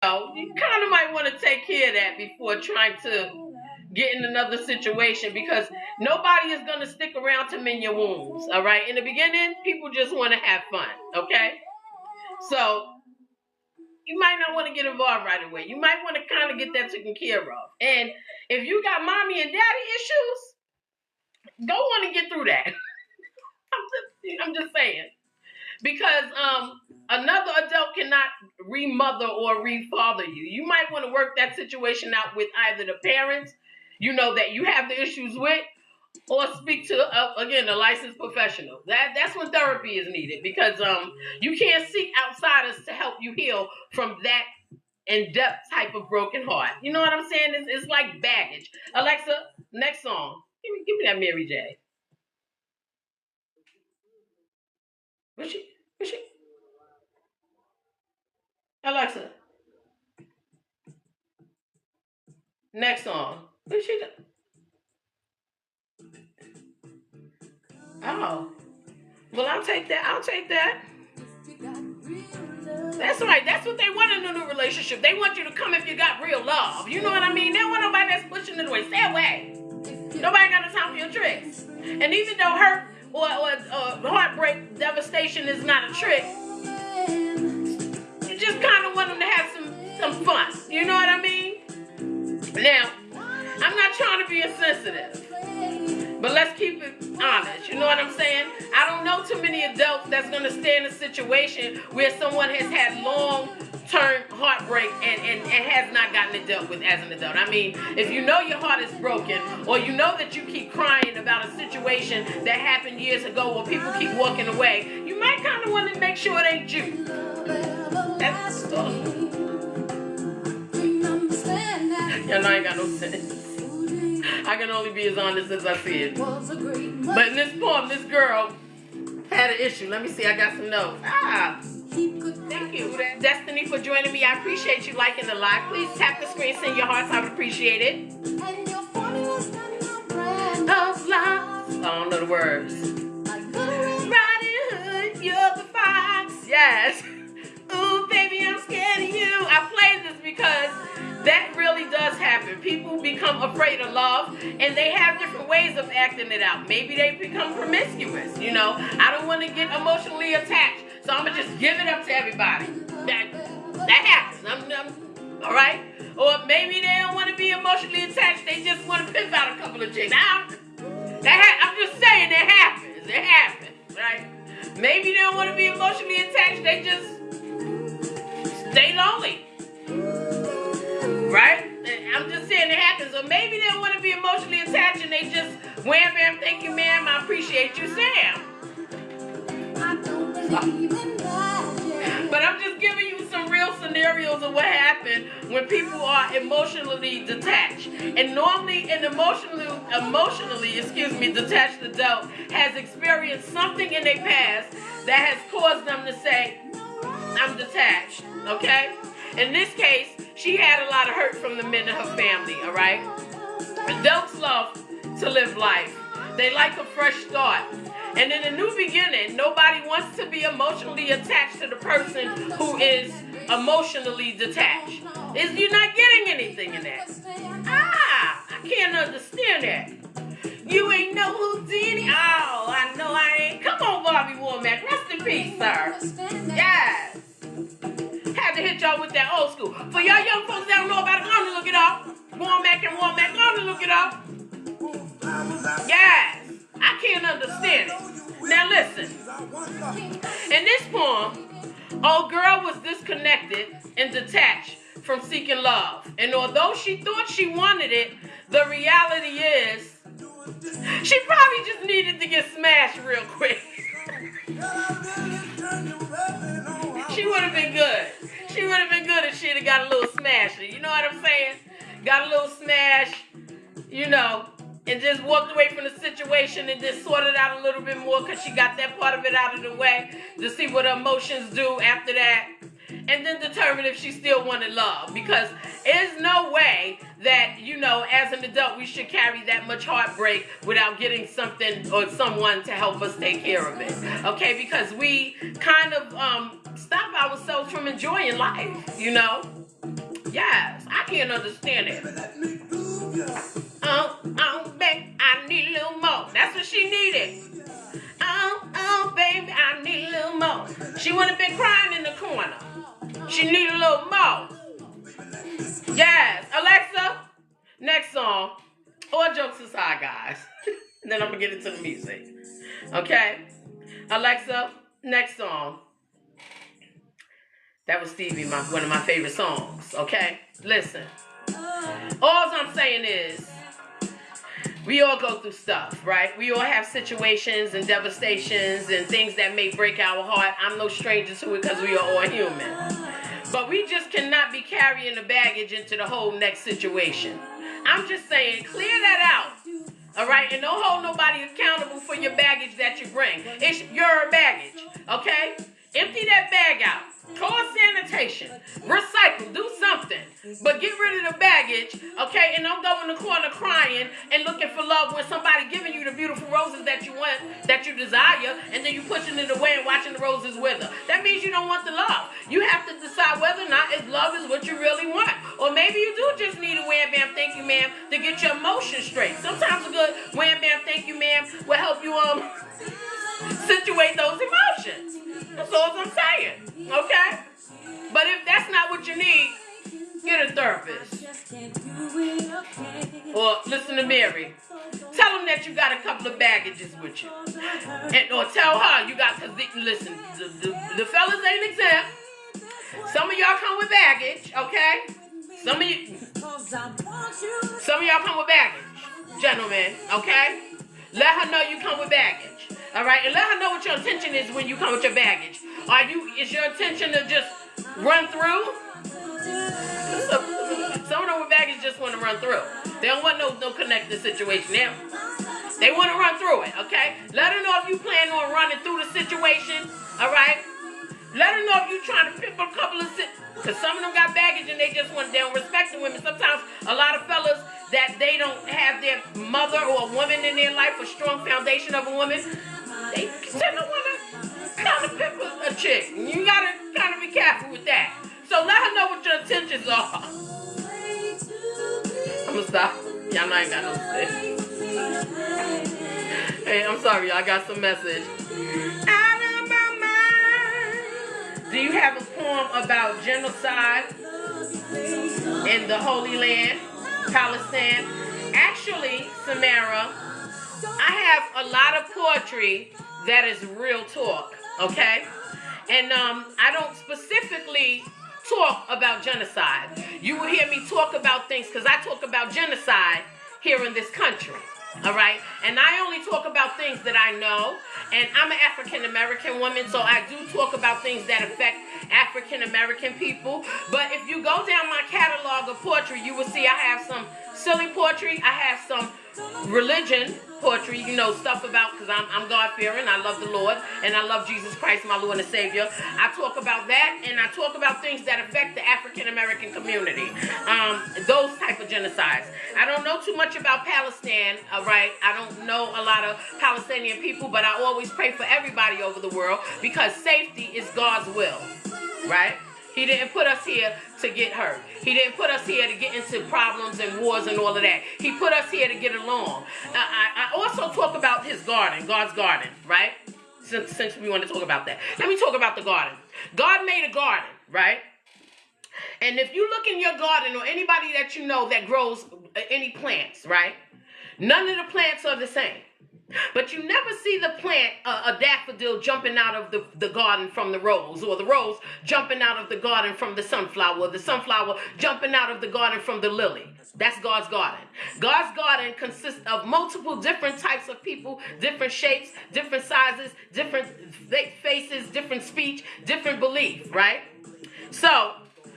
know, you kind of might want to take care of that before trying to get in another situation, because nobody is going to stick around to mend your wounds, all right? In the beginning, people just want to have fun, okay? So you might not want to get involved right away. You might want to kind of get that taken care of. And if you got mommy and daddy issues, go on and get through that. I'm just saying. Because another adult cannot remother or refather you. You might want to work that situation out with either the parents, you know, that you have the issues with, or speak to again a licensed professional. That's when therapy is needed, because you can't seek outsiders to help you heal from that in-depth type of broken heart. You know what I'm saying? It's like baggage. Alexa, next song. Give me that Mary J. Where's she? Where's she? Alexa, next song. Where's she? Oh, well, I'll take that. I'll take that. That's right. That's what they want in a new relationship. They want you to come if you got real love. You know what I mean? They don't want nobody that's pushing it away. Stay away. Nobody got no time for your tricks. And even though hurt or heartbreak, devastation is not a trick, you just kind of want them to have some fun. You know what I mean? Now, I'm not trying to be insensitive, but let's keep it honest. You know what I'm saying? I don't know too many adults that's going to stay in a situation where someone has had long-term heartbreak and has not gotten it dealt with as an adult. I mean, if you know your heart is broken, or you know that you keep crying about a situation that happened years ago, or people keep walking away, you might kind of want to make sure it ain't you. That's y'all know I ain't got no sense. I can only be as honest as I see it. But in this poem, this girl had an issue. Let me see. I got some notes. Thank you, Destiny, for joining me. I appreciate you liking the live. Please tap the screen, send your hearts. I would appreciate it. I don't know the words. Riding Hood, you're the fox. Yes. Ooh, baby, I'm scared of you. I played this because that really does happen. People become afraid of love, and they have different ways of acting it out. Maybe they become promiscuous, you know. I don't want to get emotionally attached, so I'm going to just give it up to everybody. That happens. All right? Or maybe they don't want to be emotionally attached. They just want to pimp out a couple of chicks. I'm just saying it happens. It happens, right? Maybe they don't want to be emotionally attached. They just stay lonely. Right? I'm just saying it happens. Or maybe they don't want to be emotionally attached and they just wham bam, thank you, ma'am, I appreciate you, Sam. But I'm just giving you some real scenarios of what happened when people are emotionally detached. And normally an emotionally detached adult has experienced something in their past that has caused them to say, I'm detached, okay? In this case, she had a lot of hurt from the men in her family, all right? Adults love to live life. They like a fresh start. And in a new beginning, nobody wants to be emotionally attached to the person who is emotionally detached. You're not getting anything in that. I can't understand that. You ain't no Houdini. Oh, I know I ain't. Come on, Bobby Womack. Rest in peace, sir. Yes. Had to hit y'all with that old school. For y'all young folks that don't know about it, go on and look it up. Womack and Womack, go on and look it up. Yes. I can't understand it. Now listen. In this poem, old girl was disconnected and detached from seeking love. And although she thought she wanted it, the reality is she probably just needed to get smashed real quick. She would have been good. She would have been good if she'd have got a little smash. You know what I'm saying? Got a little smash, you know, and just walked away from the situation and just sorted out a little bit more because she got that part of it out of the way to see what her emotions do after that. And then determine if she still wanted love. Because there's no way that, you know, as an adult, we should carry that much heartbreak without getting something or someone to help us take care of it. Okay? Because we kind of stop ourselves from enjoying life, you know? can't understand it. Oh, baby, I need a little more. That's what she needed. Oh, baby, I need a little more. She wouldn't have been crying in the corner. She needed a little more. Yes, Alexa, next song. All jokes aside, guys. And then I'm going to get into the music. Okay? Alexa, next song. That was Stevie, one of my favorite songs. Okay? Listen. All I'm saying is, we all go through stuff, right? We all have situations and devastations and things that may break our heart. I'm no stranger to it because we are all human. But we just cannot be carrying the baggage into the whole next situation. I'm just saying, clear that out. All right? And don't hold nobody accountable for your baggage that you bring. It's your baggage. Okay? Empty that bag out. Call sanitation. Recycle. Do something. But get rid of the baggage, okay? And don't go in the corner crying and looking for love when somebody giving you the beautiful roses that you want, that you desire, and then you pushing it away and watching the roses wither. That means you don't want the love. You have to decide whether or not if love is what you really want. Or maybe you do just need a wham bam thank you ma'am to get your emotions straight. Sometimes a good wham bam thank you ma'am will help you situate those emotions. That's all I'm saying. Okay? But if that's not what you need, get a therapist. Or listen to Mary. Tell them that you got a couple of baggages with you. Or tell her you got, because listen, the fellas ain't exempt. Some of y'all come with baggage, okay? Some of y'all come with baggage, gentlemen, okay? Let her know you come with baggage. All right, and let her know what your intention is when you come with your baggage. Is your intention to just run through? Some of them with baggage just want to run through. They don't want no connected situation. They want to run through it, okay? Let her know if you plan on running through the situation, all right? Let her know if you're trying to pick up a couple of because some of them got baggage and they don't respect the women. Sometimes a lot of fellas that they don't have their mother or a woman in their life, a strong foundation of a woman, they tend to want to kind of pick a chick. You got to kind of be careful with that. So let her know what your intentions are. I'm going to stop. Y'all know I ain't got no sense. Hey, I'm sorry, y'all got some message. Out of my mind. Do you have a poem about genocide in the Holy Land, Palestine? Actually, Samara, I have a lot of poetry that is real talk, okay? And I don't specifically talk about genocide. You will hear me talk about things because I talk about genocide here in this country, all right? And I only talk about things that I know, and I'm an African-American woman, so I do talk about things that affect African-American people. But if you go down my catalog of poetry, you will see I have some silly poetry, I have some religion poetry, you know, stuff about, because I'm God-fearing, I love the Lord, and I love Jesus Christ, my Lord and Savior. I talk about that, and I talk about things that affect the African-American community, those type of genocides. I don't know too much about Palestine, all right? I don't know a lot of Palestinian people, but I always pray for everybody over the world, because safety is God's will, right? He didn't put us here to get hurt. He didn't put us here to get into problems and wars and all of that. He put us here to get along. I also talk about his garden, God's garden, right? Since we want to talk about that. Let me talk about the garden. God made a garden, right? And if you look in your garden or anybody that you know that grows any plants, right? None of the plants are the same. But you never see the plant, a daffodil jumping out of the garden from the rose, or the rose jumping out of the garden from the sunflower, or the sunflower jumping out of the garden from the lily. That's God's garden. God's garden consists of multiple different types of people, different shapes, different sizes, different faces, different speech, different belief, right? So,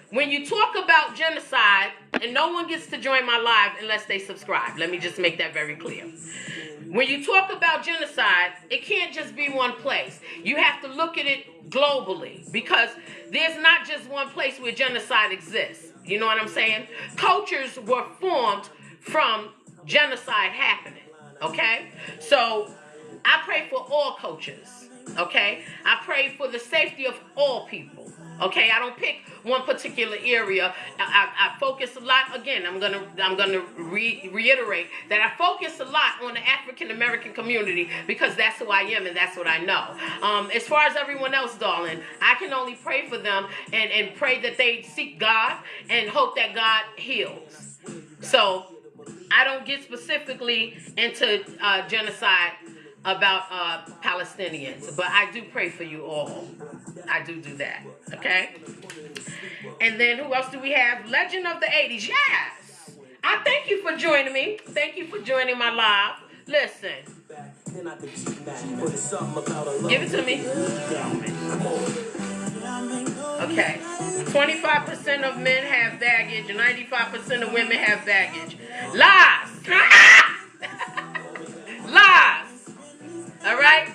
when you talk about genocide, and no one gets to join my live unless they subscribe. Let me just make that very clear. When you talk about genocide, it can't just be one place. You have to look at it globally, because there's not just one place where genocide exists. You know what I'm saying? Cultures were formed from genocide happening, okay? So I pray for all cultures, okay? I pray for the safety of all people, Okay, I don't pick one particular area. I focus a lot. Again, I'm gonna reiterate that I focus a lot on the African American community because that's who I am and that's what I know. As far as everyone else, darling, I can only pray for them and pray that they seek God and hope that God heals. So I don't get specifically into genocide about Palestinians, but I do pray for you all. I do that, okay? And then who else do we have? Legend of the 80s. Yes! I thank you for joining me. Thank you for joining my live. Listen. Give it to me. Okay. 25% of men have baggage, 95% of women have baggage. Lies! Lies! All right?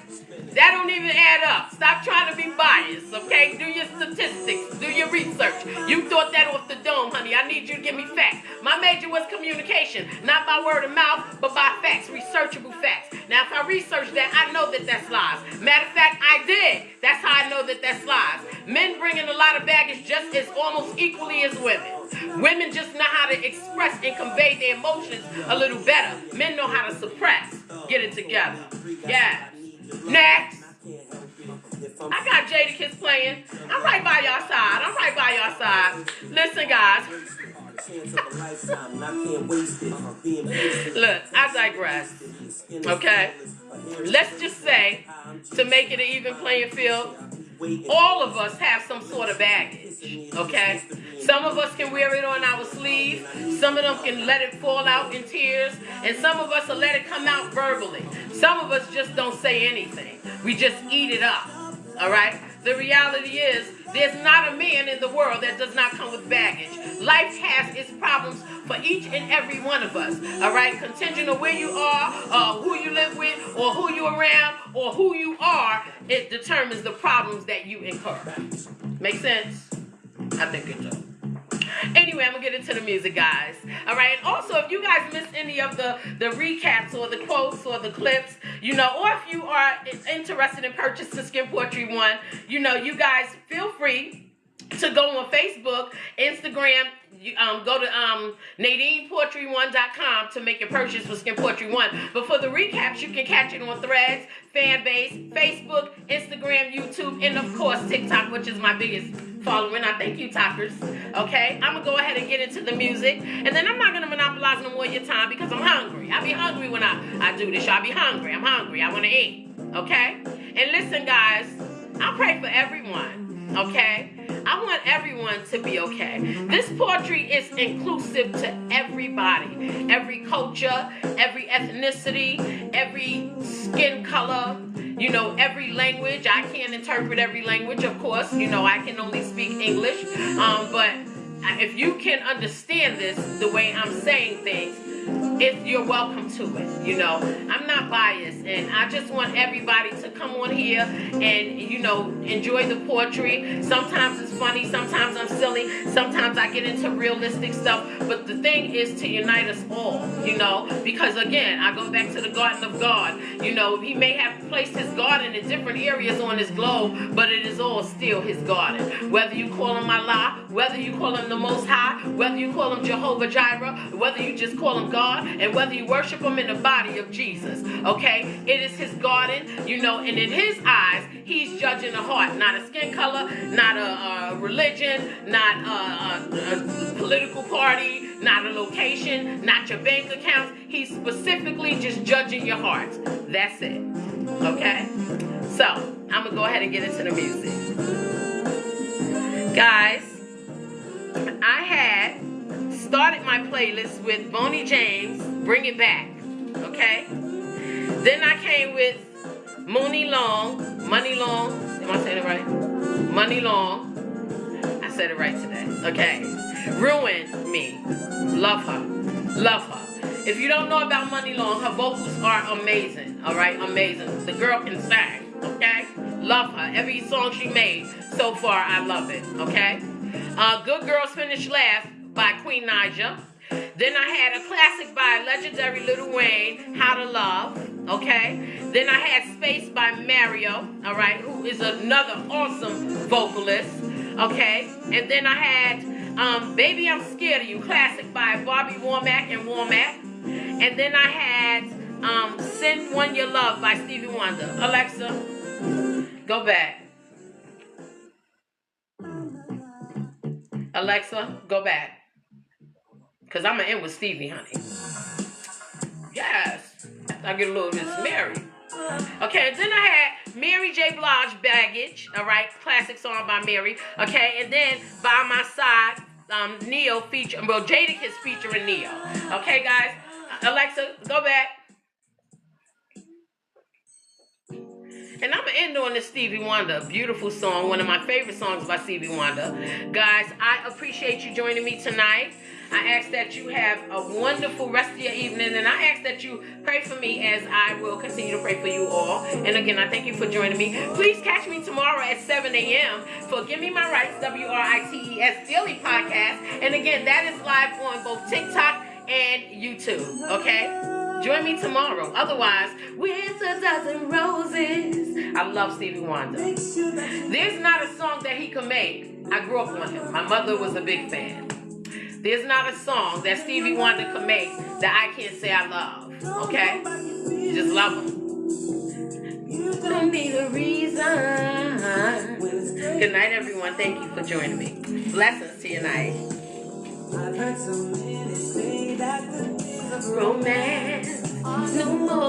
That don't even add up. Stop trying to be biased, okay? Do your statistics. Do your research. You thought that off the dome, honey. I need you to give me facts. My major was communication. Not by word of mouth, but by facts. Researchable facts. Now, if I research that, I know that that's lies. Matter of fact, I did. That's how I know that that's lies. Men bring in a lot of baggage just as almost equally as women. Women just know how to express and convey their emotions a little better. Men know how to suppress. Get it together. Yeah. Next. I got Jadakiss playing. I'm right by y'all side. I'm right by y'all side. Listen, guys. Look, I digress. Okay? Let's just say, to make it an even playing field, all of us have some sort of baggage. Okay? Some of us can wear it on our sleeve. Some of them can let it fall out in tears. And some of us will let it come out verbally. Some of us just don't say anything. We just eat it up. All right? The reality is, there's not a man in the world that does not come with baggage. Life has its problems for each and every one of us. All right? Contingent on where you are, who you live with, or who you're around, or who you are, it determines the problems that you incur. Make sense? I think it does. Anyway, I'm going to get into the music, guys. All right. And also, if you guys missed any of the recaps or the quotes or the clips, you know, or if you are interested in purchasing Skin Poetry 1, you know, you guys feel free to go on Facebook, Instagram. Go to NadinePoetry1.com to make your purchase for Skin Poetry 1. But for the recaps, you can catch it on Threads, Fanbase, Facebook, Instagram, YouTube, and of course TikTok, which is my biggest following. I thank you, talkers. Okay, I'm gonna go ahead and get into the music, and then I'm not gonna monopolize no more of your time because I'm hungry. I be hungry when I do this. I be hungry. I'm hungry. I want to eat. Okay, and listen, guys, I pray for everyone. Okay, I want everyone to be okay. This poetry is inclusive to everybody, every culture, every ethnicity, every skin color, you know, every language. I can't interpret every language, of course. You know, I can only speak English. But if you can understand this the way I'm saying things, you're welcome to it. You know, I'm not biased, and I just want everybody to come on here and, you know, enjoy the poetry. Sometimes it's funny, sometimes I'm silly, sometimes I get into realistic stuff, but the thing is to unite us all, you know, because again, I go back to the Garden of God. You know, he may have placed his garden in different areas on this globe, but it is all still his garden. Whether you call him Allah, whether you call him the Most High, whether you call him Jehovah Jireh, whether you just call him God, and whether you worship him in the body of Jesus, okay? It is his garden, you know, and in his eyes, he's judging the heart, not a skin color, not a religion, not a political party, not a location, not your bank accounts. He's specifically just judging your heart. That's it, okay? So, I'm going to go ahead and get into the music. Guys, I had started my playlist with Boney James, Bring It Back, okay? Then I came with Money Long, am I saying it right? Money Long, I said it right today, okay? Ruin Me, love her. If you don't know about Money Long, her vocals are amazing, all right? Amazing. The girl can sing, okay? Love her. Every song she made so far, I love it, okay? Good Girls Finish Last by Queen Naija. Then I had a classic by legendary Lil Wayne, How to Love, okay? Then I had Space by Mario, all right, who is another awesome vocalist. Okay, and then I had Baby I'm Scared of You, classic by Bobby Womack and Womack. And then I had Send One Your Love by Stevie Wonder. Alexa, go back. Alexa, go back. Because I'm going to end with Stevie, honey. Yes. I get a little Miss Mary. Okay, then I had Mary J. Blige, Baggage. All right, classic song by Mary. Okay, and then By My Side, Neo feature, well, Jadakiss featuring Neo. Okay, guys. Alexa, go back. And I'm going to end on this Stevie Wonder, beautiful song, one of my favorite songs by Stevie Wonder. Guys, I appreciate you joining me tonight. I ask that you have a wonderful rest of your evening, and I ask that you pray for me as I will continue to pray for you all. And again, I thank you for joining me. Please catch me tomorrow at 7 a.m. for Give Me My Rights, WRITES Daily Podcast. And again, that is live on both TikTok and YouTube, okay? Join me tomorrow. Otherwise, with a dozen roses. I love Stevie Wonder. There's not a song that he could make. I grew up on him. My mother was a big fan. There's not a song that Stevie Wonder could make that I can't say I love. Okay? You just love him. You don't need a reason. Good night, everyone. Thank you for joining me. Blessings to your night. I've heard so many say that the days of romance no more.